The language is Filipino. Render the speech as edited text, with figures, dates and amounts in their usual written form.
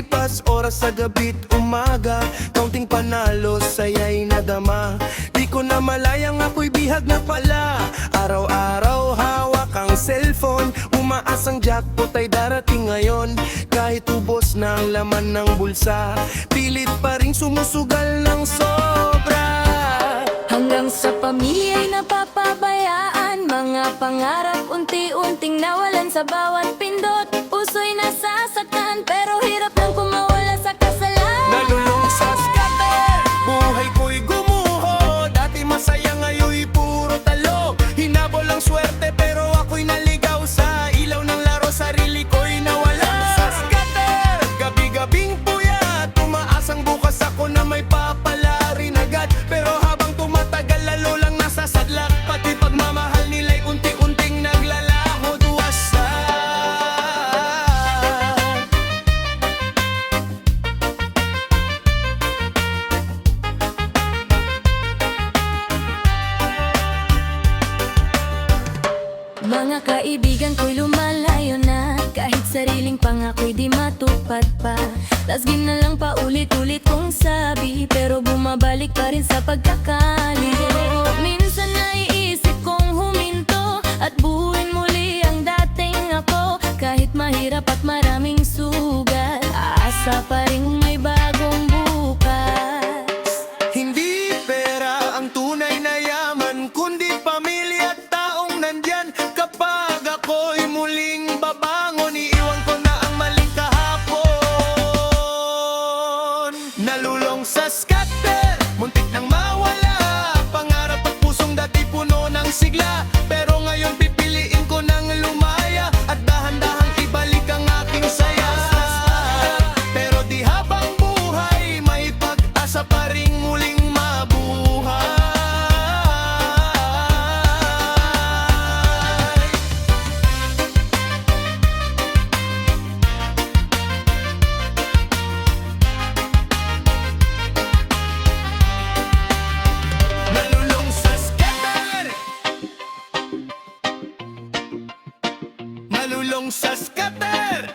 lumilipas, oras sa gabi't umaga, kaunting panalo, saya'y nadama. Di ko na malayang ako'y bihag na pala. Araw-araw hawak ang cellphone, umaasang jackpot ay darating ngayon. Kahit ubos na ang laman ng bulsa, pilit pa rin sumusugal ng sobra. Hanggang sa pamilya'y napapabayaan, mga pangarap unti-unting nawalan sa bawat pindot. Puso'y nasasaktan pero hirap nang kumawala sa kasalanan. Nalulung sa scatter, buhay ko'y gumuho. Dati masaya ngayon'y puro talo. Hinabol ang swerte pero ako'y naligaw sa ilaw ng laro, sarili ko'y nawala. Sa scatter, gabi-gabing puyat, tumaasang bukas ako na may papala rin agad. Pero habang tumatagal lalo lang nasasadlak, pati pagmamahal nila'y unti-unting naglalahod wasak. Mga kaibigan ko'y lumalayo na, kahit sariling pangako'y di matupad pa. Tasgin na lang paulit-ulit kong sabi, pero bumabalik pa rin sa pagkakalito. Minsan naiisip kong huminto at buuin muli ang dating ako. Kahit mahirap at maraming sugat, aasa pa rin may bagong bukas. Hindi pera ang tunay na yaman, kundi pamilya at taong nandyan. Kapag ako'y muling babangon, iiwan ko na ang maling kahapon. Nalulong sa scatter, muntik nang mawala. Pangarap at pusong dati puno ng sigla, pero ngayon pipiliin ko nang lumaya at dahan-dahang ibalik ang aking saya. Pero di habang buhay, may pag-asa pa ring muling mabuhay. Nalulung sa scatter, nalulung sa scatter.